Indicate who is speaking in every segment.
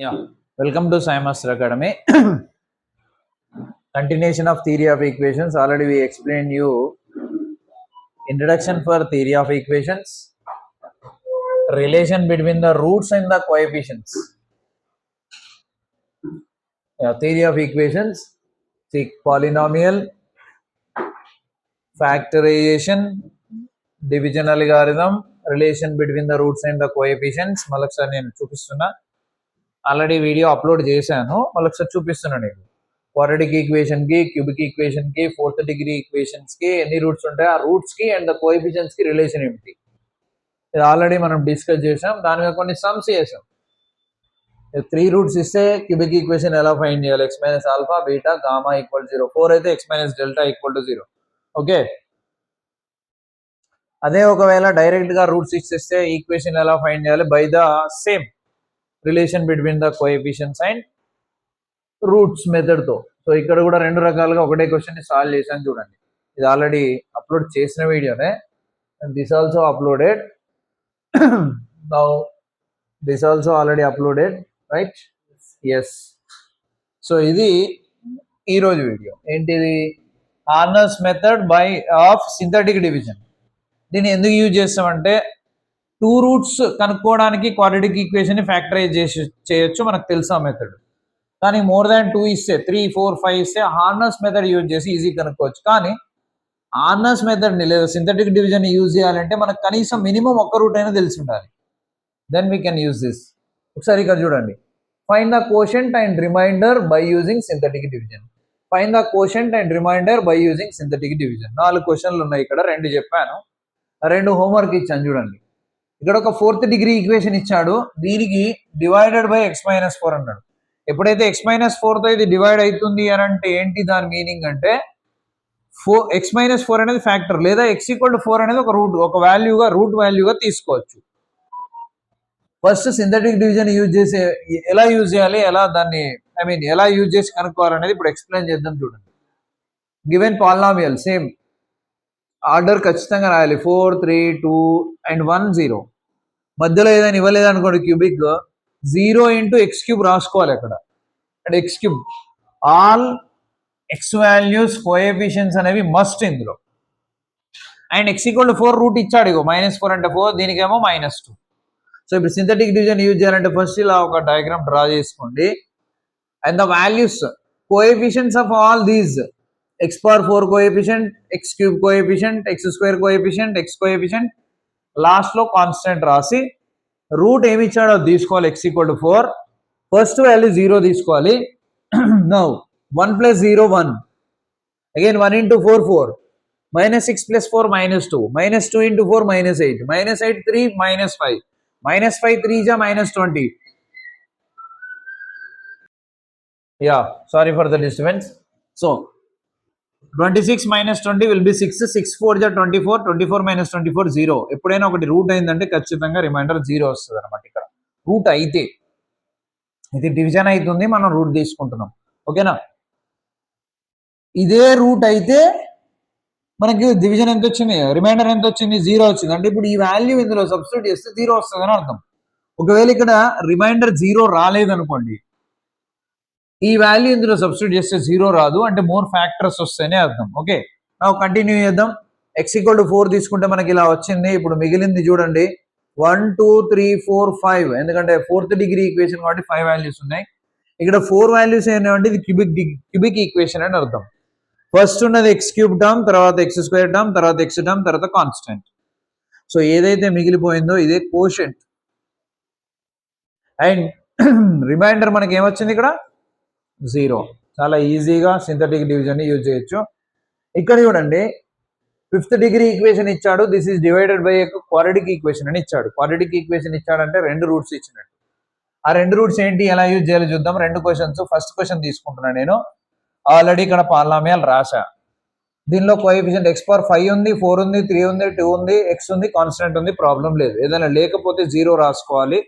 Speaker 1: Yeah, welcome to Sai Master Academy. Continuation of theory of equations. Already we explained you introduction for theory of equations, relation between the roots and the coefficients. Yeah, theory of equations, see polynomial, factorization, division algorithm, relation between the roots and the coefficients. మళ్ళొకసారి నేను చూపిస్తున్నా. Already video upload చేశాను, మళ్ళొకసారి చూపిస్తున్నాను నేను. Quadratic equation కి, cubic equation కి, fourth degree equations కి ఎన్ని రూట్స్ ఉంటాయి, ఆ రూట్స్ కి అండ్ కోఎఫిషియెంట్స్ కి రిలేషన్ ఏమిటి, ఇది ఆల్రెడీ మనం డిస్కస్ చేసాం. దాని మీద కొన్ని సమ్స్ చేసాం. 3 రూట్స్ ఇస్తే క్యూబిక్ ఈక్వేషన్ ఎలా ఫైండ్ చేయాలి, X minus alpha beta gamma equal 0, 4 అయితే X minus delta equal to 0. Okay, అదే ఒకవేళ డైరెక్ట్ గా రూట్స్ ఇస్తే ఈక్వేషన్ ఎలా ఫైండ్ చేయాలి, by the same relation between the coefficients and roots method తో. సో ఇక్కడ కూడా రెండు రకాలుగా ఒకటే క్వశ్చన్ ని సాల్వ్ చేశాను చూడండి. ఇది ఆల్రెడీ అప్లోడ్ చేసిన వీడియోనే. This also uploaded. Now this also already uploaded, right? Yes. So ఇది ఈరోజు వీడియో. ఏంటిది? Horner's method by of synthetic division. దీన్ని ఎందుకు యూజ్ చేస్తామంటే 2 రూట్స్ కనుక్కోవడానికి క్వాడ్రాటిక్ ఈక్వేషన్ ని ఫ్యాక్టరైజ్ చేయొచ్చు, మనకు తెలుసు ఆ మెథడ్. కానీ మోర్ దాన్ 2 ఇస్తే 3, 4, 5 ఇస్తే హార్నర్స్ మెథడ్ యూజ్ చేసి ఈజీ కనుక్కోవచ్చు. కానీ హార్నర్స్ మెథడ్ ని లేదా సింథటిక్ డివిజన్ ని యూజ్ చేయాలంటే మనకు కనీసం మినిమం ఒక్క రూట్ అయినా తెలిసి ఉండాలి. Then we can use this. ఒకసారి ఇక్కడ చూడండి. Find the quotient and remainder by using synthetic division. Find the quotient and remainder by using synthetic division. 4 క్వశ్చన్లు ఉన్నాయి ఇక్కడ, 2 చెప్పాను, 2 హోంవర్క్ ఇచ్చాను చూడండి. ఇక్కడ ఒక 4th డిగ్రీ ఈక్వేషన్ ఇచ్చాడు, దీనికి డివైడెడ్ బై ఎక్స్ మైనస్ 4 అన్నాడు. ఎప్పుడైతే ఎక్స్ మైనస్ 4తో ఇది డివైడ్ అవుతుంది అని అంటే ఏంటి దాని మీనింగ్ అంటే, ఎక్స్ మైనస్ 4 అనేది ఫ్యాక్టర్, లేదా ఎక్స్ ఈక్వల్ టు 4 అనేది ఒక రూట్ వాల్యూగా తీసుకోవచ్చు. ఫస్ట్ సింథటిక్ డివిజన్ యూజ్ చేసే ఎలా యూజ్ చేయాలి, ఎలా దాన్ని ఎలా యూజ్ చేసి కనుక్కోవాలనేది ఇప్పుడు ఎక్స్ప్లెయిన్ చేద్దాం చూడండి. గివెన్ పాలినామియల్ సేమ్ ఆర్డర్ ఖచ్చితంగా రాయాలి. 4, 3, 2 అండ్ 1, 0. మధ్యలో ఏదైనా ఇవ్వలేదు అనుకోండి క్యూబిక్, 0 ఇంటూ ఎక్స్ క్యూబ్ రాసుకోవాలి అక్కడ. And X cube all X values coefficients అనేవి మస్ట్ ఇందులో. And X equal to 4 root ఇచ్చాడు, ఇగో -4 అంటే 4, దీనికేమో -2. సో ఇప్పుడు సింథటిక్ డివిజన్ యూజ్ చేయాలంటే ఫస్ట్ ఇలా ఒక డయాగ్రామ్ డ్రా చేసుకోండి. And the values coefficients of all these, x power 4 coefficient, x cube coefficient, x square coefficient, x coefficient, last లో కాన్స్టెంట్ రాసి రూట్ ఏమి ఇచ్చాడో తీసుకోవాలి. x equal to 4, first value 0 తీసుకోవాలి. Now 1 plus 0 1, again 1 into 4 4, -6 plus 4 -2, -2 into 4 -8, -8 3 -5, -5 3 जा -20. Yeah, sorry for the disturbance. So 26 minus 20 will be 6, 6 4 जा 24, 24 minus 24 0. ఎప్పుడైనా ఒకటి రూట్ అయిందంటే ఖచ్చితంగా రిమైండర్ 0 వస్తుంది అనమాట. ఇక్కడ రూట్ అయితే ఇది డివిజన్ అవుతుంది, మనం రూట్ తీసుకుంటున్నాం. ఓకేనా? ఇదే రూట్ అయితే మనకి డివిజన్ ఎంత వచ్చింది, రిమైండర్ ఎంత వచ్చింది, 0 వచ్చింది. అంటే ఇప్పుడు ఈ వాల్యూ ఇందులో సబ్స్టిట్యూట్ చేస్తే 0 వస్తుంది అని అర్థం. ఒకవేళ ఇక్కడ రిమైండర్ 0 రాలేదనుకోండి, ఈ వాల్యూ ఇందులో సబ్స్టిట్యూట్ చేస్తే 0 రాదు, అంటే మోర్ ఫ్యాక్టర్స్ వస్తాయనే అర్థం. ఓకే, నా కంటిన్యూ చేద్దాం. ఎక్స్ ఈక్వల్ టు 4 తీసుకుంటే మనకి ఇలా వచ్చింది. ఇప్పుడు మిగిలింది చూడండి, 1 2 3 4 5, ఎందుకంటే 4th డిగ్రీ ఈక్వేషన్ కాబట్టి 5 వాల్యూస్ ఉన్నాయి. ఇక్కడ 4 వాల్యూస్ ఏంటంటే ఇది క్యూబిక్ ఈక్వేషన్ అని అర్థం. ఫస్ట్ ఉన్నది ఎక్స్ క్యూబ్ టర్మ్, తర్వాత ఎక్స్ స్క్వేర్ టర్మ్, తర్వాత ఎక్స్ టర్మ్, తర్వాత కాన్స్టెంట్. సో ఏదైతే మిగిలిపోయిందో ఇదే కోషెంట్. అండ్ రిమైండర్ మనకి ఏమొచ్చింది ఇక్కడ 0. చాలా ఈజీగా సింథటిక్ డివిజన్ ని యూజ్ చేయొచ్చు. ఇక్కడ చూడండి, 5th డిగ్రీ ఈక్వేషన్ ఇచ్చాడు, this is divided by quadratic equation అని ఇచ్చాడు. క్వాడ్రాటిక్ ఈక్వేషన్ ఇచ్చాడంటే 2 రూట్స్ ఇచ్చినట్టు. ఆ 2 రూట్స్ ఏంటి, ఎలా యూజ్ చేయాలో చూద్దాం. 2 క్వశ్చన్స్. ఫస్ట్ క్వశ్చన్ తీసుకుంటున్నాను నేను, ఆల్రెడీ ఇక్కడ పాలినామియల్ రాశా. దీనిలో కోఎఫిషియంట్ x పవర్ 5 ఉంది, 4 ఉంది, 3 ఉంది, 2 ఉంది, x ఉంది, కాన్స్టెంట్ ఉంది, ప్రాబ్లం లేదు. ఏదైనా లేకపోతే 0 రాసుకోవాలి,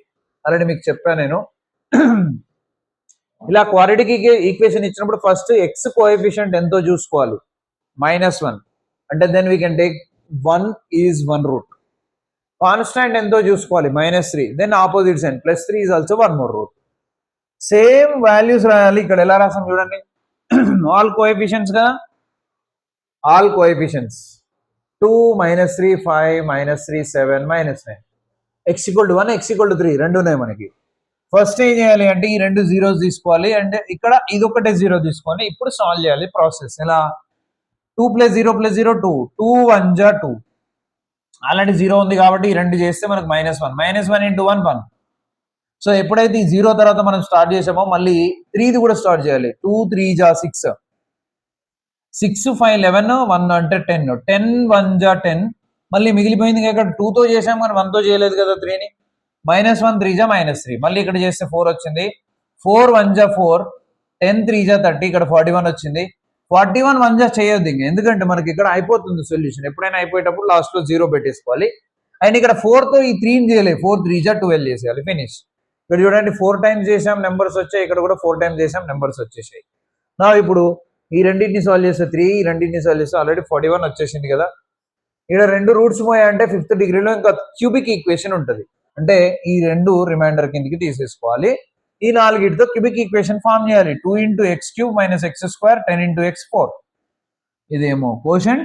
Speaker 1: ఆల్రెడీ మీకు చెప్పాను నేను. ఇలా క్వాడ్రాటిక్ ఈక్వేషన్ ఇచ్చినప్పుడు ఫస్ట్ ఎక్స్ కోఎఫిషియంట్ ఎంతో చూసుకోవాలి, -1, అంటే then we can take 1 is 1 root. Constant ఎంతో చూసుకోవాలి, -3, then opposite sign +3 is also 1 more root. Same values రాయాలి. ఇక్కడ ఎలా రాసాం చూడండి, ఆల్ కోఎఫిషియన్స్ కదా, ఆల్ కోఎఫిషియన్స్ 2 -3 5 -3 7 -9 x = 1 x = 3 రెండు ఉన్నాయి మనకి. ఫస్ట్ ఏం చేయాలి అంటే ఈ రెండు జీరోస్ తీసుకోవాలి అండ్ ఇక్కడ ఇదొకటే జీరో తీసుకొని ఇప్పుడు సాల్వ్ చేయాలి ప్రాసెస్. ఎలా 2 + 0 + 0 2 2 1 జా 2 అలాంటి జీరో ఉంది కాబట్టి ఈ రెండు చేస్తే మనకు -1 -1 × 1 1. సో ఎప్పుడైతే ఈ జీరో తర్వాత మనం స్టార్ట్ చేసామో మళ్ళీ 3ది కూడా స్టార్ట్ చేయాలి. 2 3 జా 6 6 5 11 1 అంటే 10 10 1 జా 10 మళ్ళీ మిగిలిపోయింది ఇక్కడ 2తో చేసాం కానీ 1తో చేయలేదు కదా 3ని. -1 3 జా -3 మళ్ళీ ఇక్కడ చేస్తే 4 వచ్చింది. 4 1 జా 4 10 3 జా 30 ఇక్కడ 41 వచ్చింది. 41 1 జా చేయొద్దు ఇంకా, ఎందుకంటే మనకి ఇక్కడ అయిపోతుంది సొల్యూషన్. ఎప్పుడైనా అయిపోయేటప్పుడు లాస్ట్ లో 0 పెట్టేసుకోవాలి. అండ్ ఇక్కడ 4తో ఈ 3ని చేయలేదు, 4 3 జా 12 చేసేయాలి, ఫినిష్. ఇక్కడ చూడండి 4 టైమ్స్ చేసాం నెంబర్స్ వచ్చాయి, ఇక్కడ కూడా 4 టైమ్స్ చేసాం నెంబర్స్ వచ్చేసాయి. నా ఇప్పుడు ఈ రెండింటిని సాల్వ్ చేస్తే 3, ఈ రెండింటిని సాల్వ్ చేస్తే ఆల్రెడీ 41 వచ్చేసింది కదా. ఇక్కడ రెండు రూట్స్ పోయాయంటే 5th డిగ్రీలో ఇంకా క్యూబిక్ ఈక్వేషన్ ఉంటుంది, అంటే ఈ రెండు రిమైండర్ కిందకి తీసేసుకోవాలి. ఈ నాలుగిటితో క్యూబిక్ ఈక్వేషన్ ఫామ్ చేయాలి. 2 × x³ - x², 10 × x4. ఇదేమో కోషంట్,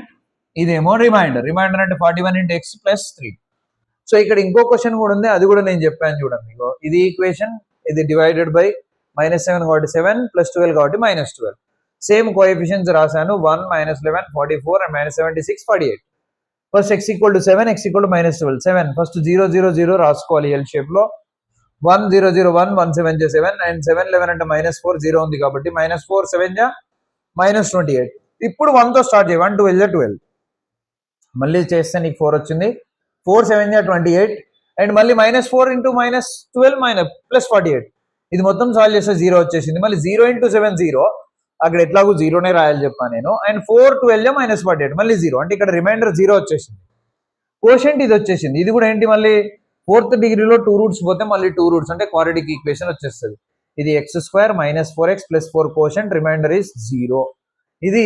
Speaker 1: ఇదేమో రిమైండర్. రిమైండర్ అంటే 41 × x + 3. సో ఇక్కడ ఇంకో క్వశ్చన్ కూడా ఉంది, అది కూడా నేను చెప్పాను చూడండి. ఇది ఈక్వేషన్, ఇది డివైడెడ్ బై -7 కాబట్టి 7 + 12 కాబట్టి -12. సేమ్ కోఎఫిషియన్స్ రాశాను, 1 -11 44 and -76 48. First x = 7 x = -12 7 first 0 0 0 రాసుకోవాలి ఎల్ షేప్ లో. 1 0 0 1 1 7 జా 7 అండ్ 7 11 అంటే -4 0 ఉంది కాబట్టి -4 7 జా -28. ఇప్పుడు 1 తో స్టార్ట్ చేయి, 1 12 జా 12 మళ్ళీ చేస్తే నీకు 4 వచ్చింది. 4 7 జా 28 అండ్ మళ్ళీ -4 × -12 +48. ఇది మొత్తం సాల్వ్ చేస్తే 0 వచ్చేసింది. మళ్ళీ 0 × 7 0, అక్కడ ఎట్లాగో 0నే రాయాలి చెప్పాను నేను. అండ్ 4 12 జా -48 మళ్ళీ 0, అంటే ఇక్కడ రిమైండర్ 0 వచ్చేసింది. కోషంట్ ఇది వచ్చేసింది. ఇది కూడా ఏంటి, మళ్ళీ 4th డిగ్రీలో 2 రూట్స్ పోతే మళ్ళీ 2 రూట్స్ అంటే క్వాడ్రాటిక్ ఈక్వేషన్ వచ్చేస్తుంది. ఇది x² - 4x + 4 quotient, remainder is 0. ఇది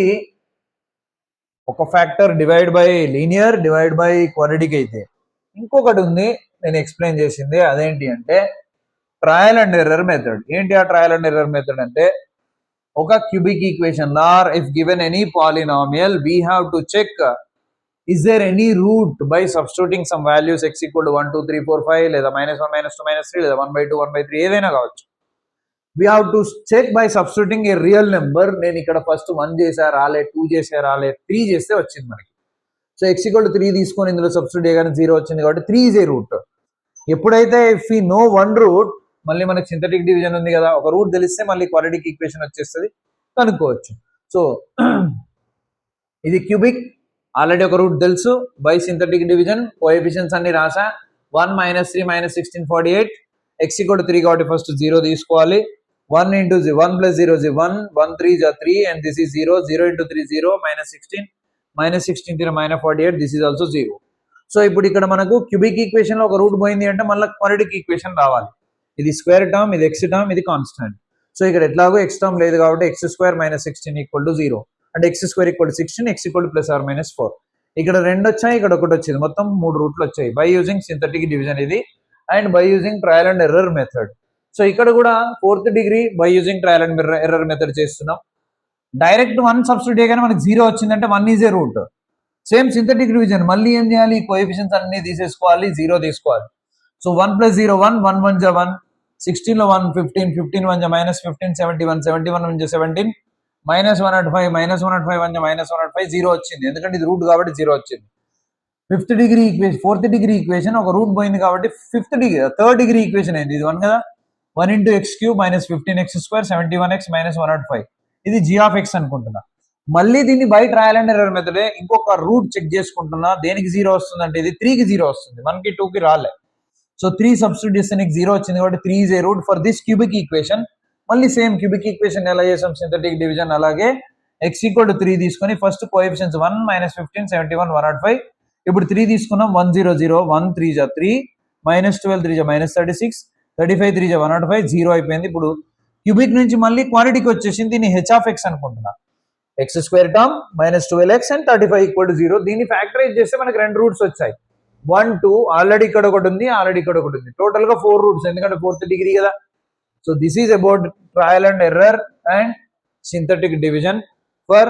Speaker 1: ఒక factor divide by linear, divide by quadratic అయితే. ఇంకొకటి ఉంది నేను ఎక్స్ప్లెయిన్ చేసింది, అదేంటి అంటే ట్రయల్ అండ్ ఎర్రర్ మెథడ్. ఏంటి ఆ ట్రయల్ అండ్ ఎర్రర్ మెథడ్ అంటే, ఒక cubic equation or if given any polynomial we have to check is there any root by substituting some values x = 1 2 3 4 5 లేదా -1 -2 -3 లేదా 1/2 1/3 ఏదైనా కావచ్చు. we have to check by substituting a real number. నేను ఇక్కడ first 1 చేసా రాలే, 2 చేసా రాలే, 3 చేస్తే వచ్చింది మనకి. సో x = 3 తీసుకొని ఇందులో సబ్స్టిట్యూట్ చేయగానే 0 వచ్చింది కాబట్టి 3 is a root. ఎప్పుడైతే if we know one root, మళ్ళీ మనకి సింథటిక్ డివిజన్ ఉంది కదా, ఒక రూట్ తెలిస్తే మళ్ళీ క్వాడ్రాటిక్ ఈక్వేషన్ వచ్చేస్తుంది, కనుక్కోవచ్చు. సో ఇది క్యూబిక్, ఆల్రెడీ ఒక రూట్ తెలుసు. బై సింథటిక్ డివిజన్ కోఎఫిషియన్స్ అన్ని రాసా. 1 -3 -16 48. x = 3 కాబట్టి ఫస్ట్ 0 తీసుకోవాలి. 1 × 1 + 0 is 1 1 3 is 3 and this is 0 0 × 3 0 -16 -16 3 -48 this is also 0. So ఇప్పుడు ఇక్కడ మనకు క్యూబిక్ ఈక్వేషన్ లో ఒక రూట్ పోయింది అంటే మళ్ళీ క్వాడ్రాటిక్ ఈక్వేషన్ రావాలి. ఇది స్క్వేర్ టర్మ్, ఇది x టర్మ్, ఇది కాన్స్టెంట్. సో ఇక్కడ ఎట్లాగో x టర్మ్ లేదు కాబట్టి x² - 16 = 0 అంటే x² = 16, x = +or -4. ఇక్కడ 2 వచ్చాయి, ఇక్కడ 1 వచ్చింది, మొత్తం 3 రూట్లు వచ్చాయి బై యూజింగ్ సింథటిక్ డివిజన్ ఇది and by using trial and error method. So ఇక్కడ కూడా 4th degree by using trial and error method చేస్తున్నాం. డైరెక్ట్ 1 సబ్స్టిట్యూట్ చేయగానే మనకి 0 వచ్చిందంటే 1 is a root. Same synthetic division మళ్ళీ ఏం చేయాలి, కోఎఫిషియన్స్ అన్ని తీసేసుకోవాలి, 0 తీసుకోవాలి. సో 1 + 0 1 1 1 జా 1 16 లో 1 15 15 1 జా -15 71 71 1 జా 17 -1 at 5 -1 at 5 1 జా -1 at 5 0 వచ్చింది, ఎందుకంటే ఇది రూట్ కాబట్టి 0 వచ్చింది. 5th degree equation, 4th degree equation ఒక రూట్ పోయింది కాబట్టి 5th degree 3rd degree equation అయింది. ఇది 1 కదా, 1 × x³ - 15x² 71x -1 at 5. ఇది g(x) అనుకుంటున్నా. మళ్ళీ దీన్ని by trial and error method ఇంకొక రూట్ చెక్ చేసుకుంటున్నా. దేనికి 0 వస్తుంది అంటే ఇది 3కి 0 వస్తుంది, 1కి 2కి రాలే. సో 3 సబ్స్టిట్యూట్ చేస్తే నీకు 0 వచ్చింది కాబట్టి 3 is a root for this cubic equation. మళ్ళీ సేమ్ క్యూబిక్ ఈక్వేషన్ ఎలా చేసాం సింథటిక్ డివిజన్ అలాగే x = 3 తీసుకొని ఫస్ట్ కోఎఫిషియన్స్ 1 -15 71 1 at 5. ఇప్పుడు 3 తీసుకున్నాం, 1 0 0 1 3 జా 3 -12 3 జా -36 35 3 జా 1 at 5 0 అయిపోయింది. ఇప్పుడు క్యూబిక్ నుంచి మళ్ళీ క్వాడ్రాటిక్ వచ్చేసింది, దీన్ని h(x) అనుకుంటున్నా. x² term -12x and 35 = 0. దీన్ని ఫ్యాక్టరైజ్ చేస్తే మనకి 2 రూట్స్ వచ్చాయి. 1 2 ఆల్రెడీ ఇక్కడ ఒకటి ఉంది, ఆల్రెడీ ఇక్కడ ఒకటి ఉంది, టోటల్ గా 4 రూట్స్, ఎందుకంటే 4th డిగ్రీ కదా. So this is about trial and error and synthetic division for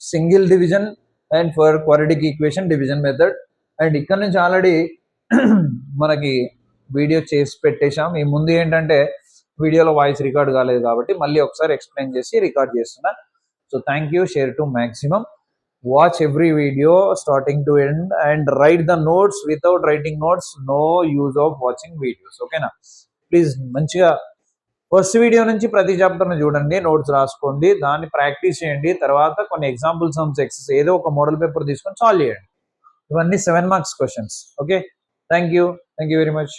Speaker 1: single division and for quadratic equation division method. And ఇక్కడ నుంచి ఆల్రెడీ మనకి వీడియో చేసి పెట్టేశాం. ఈ ముందు ఏంటంటే వీడియోలో వాయిస్ రికార్డ్ కాలేదు కాబట్టి మళ్ళీ ఒకసారి ఎక్స్ప్లెయిన్ చేసి రికార్డ్ చేస్తున్నా. So thank you, share to maximum, watch every video starting to end and write the notes. Without writing notes no use of watching videos. ఓకేనా? ప్లీజ్ మంచిగా ఫస్ట్ వీడియో నుంచి ప్రతి చాప్టర్ని చూడండి, నోట్స్ రాసుకోండి, దాన్ని ప్రాక్టీస్ చేయండి. తర్వాత కొన్ని ఎగ్జాంపుల్ సమ్స్ ఎక్సెస్ ఏదో ఒక మోడల్ పేపర్ తీసుకొని సాల్వ్ చేయండి. ఇవన్నీ 7 marks questions. Okay, thank you very much.